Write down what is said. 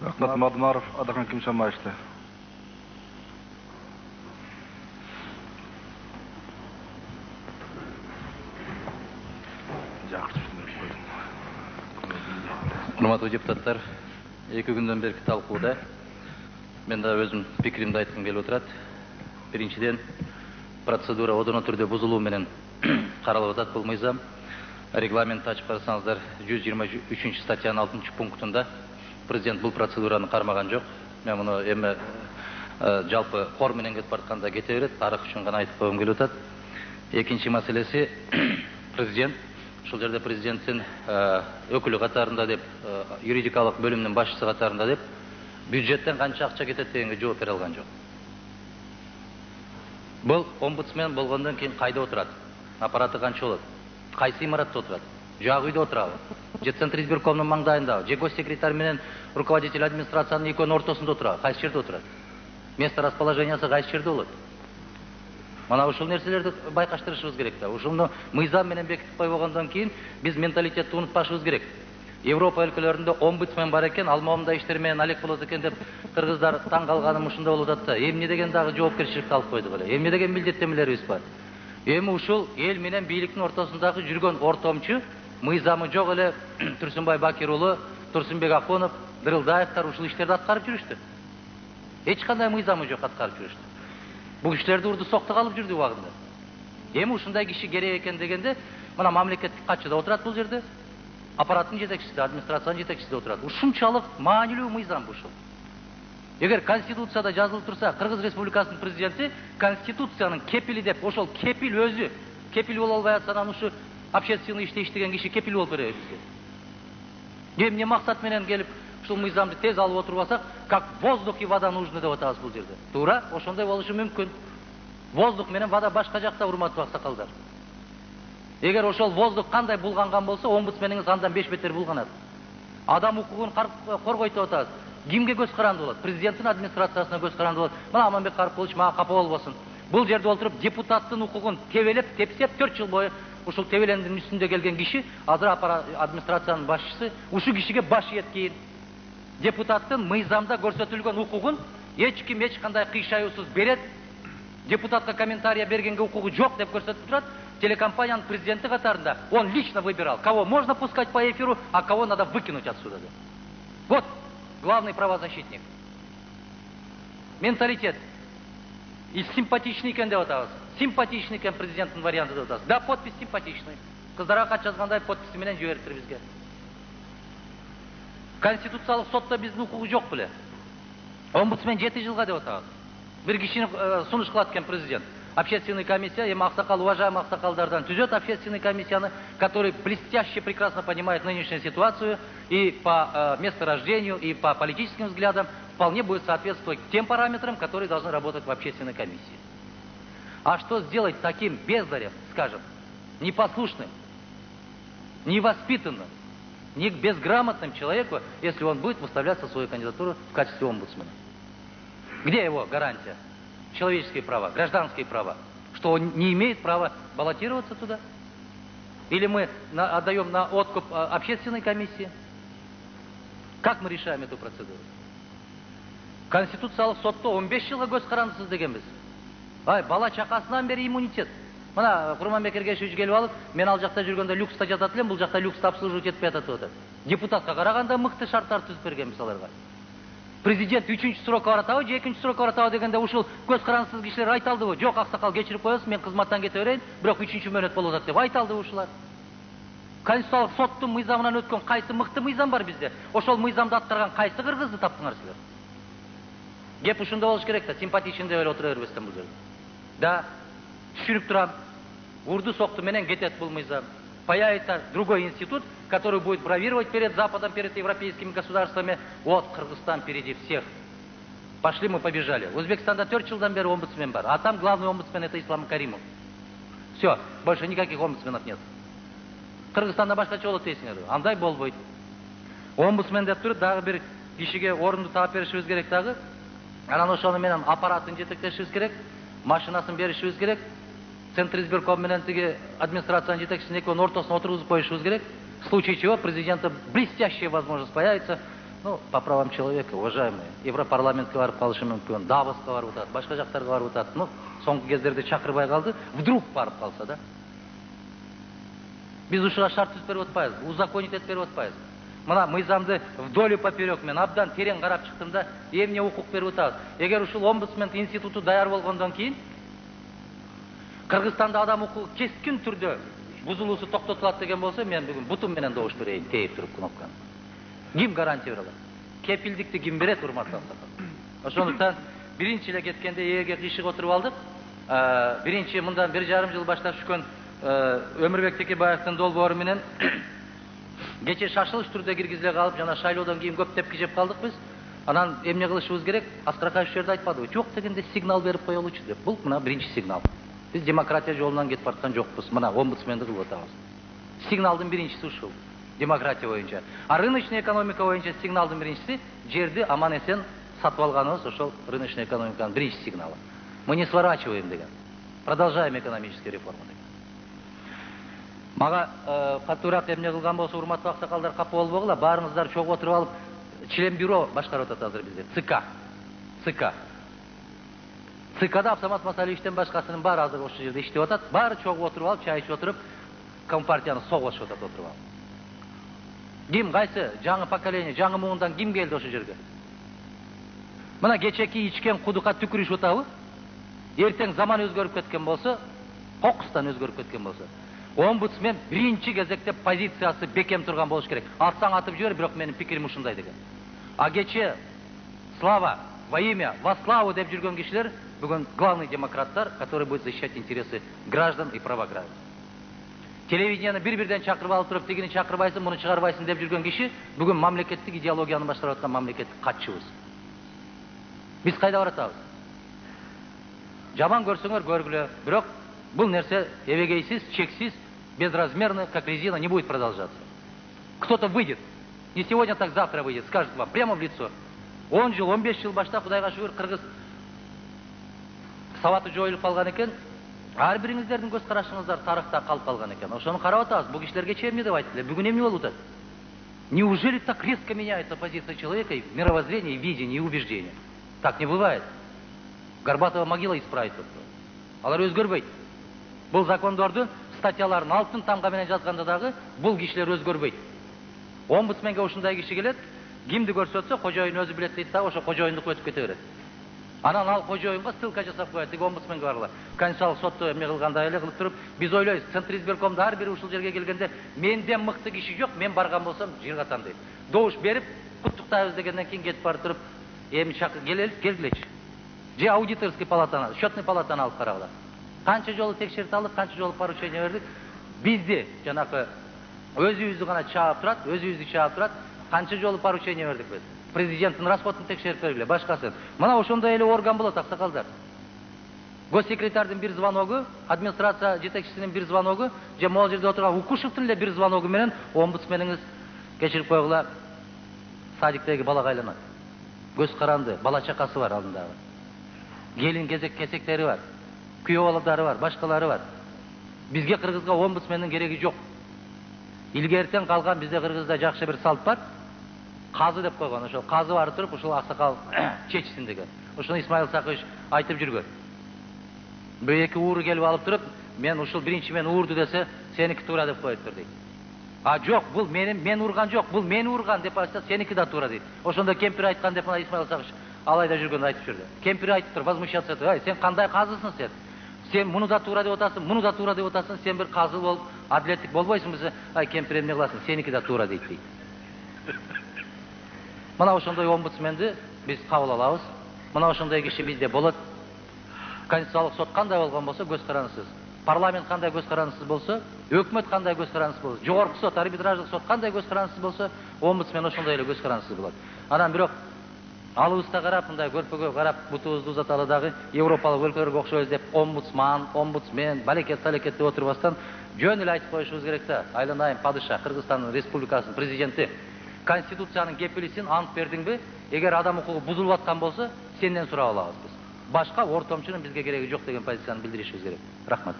Рахмат Мадмаров, Адахан Кимшамашты. Урматтуу депутаттар, 2 күндөн бери талкууда мен да өзүм пикиримди айткым келип отурат. Биринчиден, процедура одоно түрдө бузулуу менен каралып атат бул мыйзам. Регламент ачып карасаңыздар, 123 статьянын 6 пунктунда президент бул процедураны кармаган жок. Мен муну эми жалпы кор менен кетип баратканда кете берет, тарых үчүн гана айтып койгум келип атат. Экинчи маселеси, президент ушул жерде президенттин өкүлү катарында деп, юридикалык бөлүмүнүн башчысы катарында деп, бюджеттен канча акча кетет дегенге жооп бере алган жок. Бул омбудсмен болгондон кийин кайда отурат? Аппараты канча болот? Кайсы имаратта отурат? Жак үйдө отурабы? Же Центризбиркомдун маңдайындабы? Же госсекретарь менен руководитель администрациянын экөөнүн ортосунда отурабы? Кайсы жерде отурат? Место расположениясы кайсы жерде болот? Мана ушул нерселерди байкаштырышыбыз керек да. Ушуну мыйзам менен бекитип койгондон кийин биз менталитетти унутпашыбыз керек. Европа өлкөлөрүндө омбудсмен бар экен, ал моундай иштер менен алек болот экен деп кыргыздар таң калганым ушунда болуп атат да. Эмне деген дагы жоопкерчиликти алып койдук эле. Эмне деген милдеттенмелерибиз бар. Эми ушул эл менен бийликтин ортосундагы жүргөн ортомчу, мыйзамы жок эле Турсунбай Бакир уулу, Турсунбек Акунов, Дырылдаевдер ушул иштерди аткарып жүрүштү. Эч кандай мыйзамы жок аткарып жүрүштү. Бул кишилерди урду соктук алып жүрдү убагында. Эми ушундай киши керек экен дегенде, мына мамлекеттик катчыда отурат бул жерде. Аппараттын жетекчиси, администрациянын жетекчиси отурат. Ушунчалык маанилүү мыйзам ушул. Эгер Конституцияда жазылып турса, Кыргыз Республикасынын президенти Конституциянын кепили деп, ошол кепил өзү, кепил боло албай атса, анан ушу общественный иште иштеген киши кепил болуп береби бизге? Эмне максат менен келип ушул мыйзамды тез алып отурбасак, как воздух и вода нужны деп атабыз бул жерде. Туура, ошондой болушу мүмкүн. Воздух менен вода башка жакта, урматтуу аксакалдар. Эгер ошол воздух кандай булганган болсо, омбудсмениңиз андан 5 бетер булганат. Адам укугун коргойт деп атабыз. Кимге көз каранды болот? Президенттин администрациясына көз каранды болот. Мына Аманбек Карыпович мага капа болбосун. Бул жерде отуруп депутаттын укугун тебелеп, тепсеп 4 жыл бою ушул тебелендин үстүндө келген киши, азыр администрациянын башчысы, ушу кишиге баш ийет. Депутаттын мыйзамда көрсөтүлгөн укугун эч ким эч кандай кыйшаюусуз берет. Депутатка комментарий бергенге укугу жок деп көрсөтүп турат. Телекомпаниянын президенти катарында он лично выбирал, кого можно пускать по эфиру, а кого надо выкинуть отсюда. Вот главный правозащитник. Менталитет. И симпатичный экен деп атабыз. Симпатичный экен президенттин варианты деп атабыз. Да, подпись симпатичный. Кыздарга кат жазгандай подписи менен жибериптир бизге. Конституциялык сотто биздин укугу жок беле. Омбудсмен 7 жылга деп атабыз. Бир кишини сунуш кылат экен президент. Общественная комиссия, эми аксакал, уважаемый аксакалдардан түзөт общественную комиссияны, который блестяще, прекрасно понимает нынешнюю ситуацию и по месторождению, и по политическим взглядам вполне будет соответствовать тем параметрам, которые должны работать в общественной комиссии. А что сделать таким бездарем, скажем, непослушным, невоспитанным, безграмотным человеку, если он будет выставляться свою кандидатуру в качестве омбудсмена? Где его гарантия? Человеческие права, гражданские права, что он не имеет права баллотироваться туда? Или мы отдаем на откуп общественной комиссии? Как мы решаем эту процедуру? Конституциялык сотто 15 жылга көз карандысыз дегенбиз. Ай, бала чакасынан бери иммунитет. Мына Курманбек Эргешевич келип алып, мен ал жакта жүргөндө люкста жатат элем, бул жакта люкста обслуживать этпей атат деп атат. Депутатка караганда мыкты шарттар түзүп бергенбиз аларга. Президент 3-чү срокко баратабы, 2-чү срокко баратабы дегенде ушул көз карансыз кишилер айталдыбы? Жок, аксакал кечирип коесуз, мен кызматтан кете берейин, бирок 3-чү мөөнөт болуп атат деп айталдыбы ушулар? Конституциялык соттун мыйзамынан өткөн кайсы мыкты мыйзам бар бизде? Ошол мыйзамды аткарган кайсы кыргызды таптыңар силер? Кеп ушунда болуш керек да, симпатичный деп эле отура бербестен бул жерде. Да, түшүнүп турам. Урду сокту менен кетет бул мыйзам. Появится другой институт, который будет бравировать перед Западом, перед европейскими государствами. Вот, Кыргызстан впереди всех. Пошли, мы побежали. В Узбекистане 4 жылдан бери омбудсмен бар, а там главный омбудсмен это Ислам Каримов. Все, больше никаких омбудсменов нет. Кыргызстанда башкача болот дейсиңер. Андай болбойт. Омбудсмен деп туруп дагы бир кишиге орунду таап беришибиз керек дагы. Анан ошону менен аппаратын жетектешибиз керек, машинасын беришибиз керек. Центризбирком менен тиги администрациянын жетекчисин экөөнүн ортосуна отургузуп коюшубуз керек. В случае чего президента блестящая возможность появится Ну, по правам человека, уважаемые, Европарламентке барып калышы мүмкүн, Давоска барып атат, башка жактарга барып атат. Ну, соңку кездерде чакырбай калды, вдруг барып калса да. Биз ушуга шарт түзүп берип атпайбыз, узаконить этип берип атпайбыз. Мына мыйзамды вдоль и поперек мен абдан терең карап чыктым да, эмне укук берип атабыз. Эгер ушул омбудсмен институту даяр болгондон кийин Кыргызстанда адам укугу кескин түрдө бузулуусу токтотулат деген болсо, мен бүгүн бутум менен добуш берейин, тээп туруп кнопканы. Ким гарантия берет? Кепилдикти ким берет, урматтуу аксакал? Ошондуктан биринчи эле кеткенде ээге кыйшык отуруп алдык. Биринчи мындан 1,5 жыл баштап түшкөн Өмүрбек Текебаевдин долбоору менен кече шашылыш түрдө киргизиле калып, жана шайлоодон кийин көп тепки жеп калдык биз. Анан эмне кылышыбыз керек? Аскар Акаев ушул жерде айтпадыбы? Жок дегенде сигнал берип коелучу деп. Бул мына биринчи сигнал. Биз демократия жолунан кетип бараткан жокпуз. Мына омбудсменди кылып атабыз. Сигналдын биринчиси ушул. Демократия боюнча. А рыночный экономика боюнча сигналдын биринчиси жерди аман-эсен сатып алганыбыз, ошол рыночный экономиканын биринчи сигналы. Мы не сворачиваем деген. Продолжаем экономические реформы деген. Мага катуураак эмне кылган болсо, урматтуу аксакалдар, капа болбогула, баарыңыздар чогуу отуруп алып, член бюро башкарып атат азыр бизде. ЦКда Абсамат Масалиевичтен башкасынын баары азыр ошол жерде иштеп атат. Баары чогуу отуруп алып, чай ичип отуруп, компартияны согулашып атат отуруп алып. Ким, кайсы жаңы поколение, жаңы муундан ким келди ошол жерге? Мына кечеки ичкен кудукка түкүрүшүп атабы? Эртең заман өзгөрүп кеткен болсо, кокустан өзгөрүп кеткен болсо, омбудсмен биринчи кезекте позициясы бекем турган болуш керек. Атсаң атып жибер, бирок менин пикирим ушундай деген. А кече слава во имя, во славу деп жүргөн кишилер бүгүн главный демократтар, который будет защищать интересы граждан и права граждан. Телевидениени бир-бирден чакырып алып туруп, тигини чакырбайсың, муну чыгарбайсың деп жүргөн киши бүгүн мамлекеттик идеологияны баштап аткан мамлекеттик катчыбыз. Биз кайда баратабыз? Жаман көрсөңөр көргүлө, бирок бул нерсе эбегейсиз, чексиз, безразмерно, как резина, не будет продолжаться. Кто-то выйдет, не сегодня, так завтра выйдет, скажет вам прямо в лицо. 10 жыл, 15 жыл башта, Кудайга шүгүр, кыргыз сабаты жоюлуп калган экен. Ар бириңиздердин көз карашыңыздар тарыхта калып калган экен. Ошону карап атабыз. Бул кишилерге эмне деп айтты эле? Бүгүн эмне болуп атат? Неужели так резко меняется позиция человека, и мировоззрение, и видение, и убеждение? Так не бывает. Горбатова могила исправить. Алар өзгөрбөйт. Бул закондордун статьяларын алтын тамга менен жазганда дагы бул кишилер өзгөрбөйт. Омбудсменге ушундай киши келет, кимди көрсөтсө кожоюн өзү билет дейт да, ошо кожоюндук өтүп кете берет. Анан ал кожоюнга ссылка жасап коет, тиги омбудсменге баргыла. Конституциялык сотто эмне кылгандай эле кылып туруп, биз ойлойбуз, Центр избиркомдо ар бири ушул жерге келгенде менден мыкты киши жок, мен барган болсом жыргатам дейт. Добуш берип, куттуктайбыз дегенден кийин кетип барып туруп, эми келгилечи. Же аудиторский палатаны, счетный палатаны алып карагыла. Канча жолу текшертип алдык, канча жолу поручение бердик. Бизди жанакы өзүбүздү гана чаап турат, өзүбүздү чаап турат. Канча жолу поручение бердик биз. Президенттин расходун текшерип бергиле, башкасын. Мына ошондой эле орган болот, аксакалдар. Госсекретардын бир звоногу, администрация жетекчисинин бир звоногу, же могул жерде отурган Укушевдин эле бир звоногу менен омбудсмениңиз кечирип койгула, садиктеги балага айланат. Көз каранды, бала чакасы бар алдындагы. Келин кезектери бар. Күйөө балдары бар, башкалары бар. Бизге Кыргызга омбудсмендин кереги жок. Илгертен калган бизде Кыргызда жакшы бир салт бар. Казы деп койгон, ошол казы барып туруп, ушул аксакал чечсин деген. Ошону Исмаил Сакыч айтып жүргөн. Бир эки ууру келип алып туруп, мен ушул биринчи мен уурду десе, сеники туура деп коет дейт. А жок, бул мен урган жок, бул мени урган деп айтса, сеники да туура дейт. Ошондо кемпир айткан деп Исмаил Сакыч алайда жүргөндө айтып жүрдү. Кемпир айтып туруп, возмущаться этип, "Ай, сен кандай казысың сен? Сен муну да туура деп атасың, муну да туура деп атасың, сен бир казы болуп, адилеттик болбойсуңбу?" Ай, кемпир эмне кыласың? Сеники да туура дейт. Мына ошондой омбудсменди биз кабыл алабыз. Мына ошондой киши бизде болот. Конституциялык сот кандай болгон болсо көз карандысыз. Парламент кандай көз карандысыз болсо, өкмөт кандай көз карандысыз болсо, жогорку сот, арбитраждык сот кандай көз карандысыз болсо, омбудсмен ошондой эле көз карандысыз болот. Анан бирок алыбызда карап, мындай көрпөгө карап, бутубузду узаталы дагы Европалык өлкөлөргө окшойбуз деп омбудсмен, балекет деп отурбастан жөн эле айтып коюшубуз керек да. Айланайын падыша, Кыргызстан Республикасынын президенти Конституциянын кепилисин ант бердиңби? Эгер адам укугу бузулуп аткан болсо, сенден сурап алабыз биз. Башка ортомчунун бизге кереги жок деген позицияны билдиришибиз керек. Рахмат.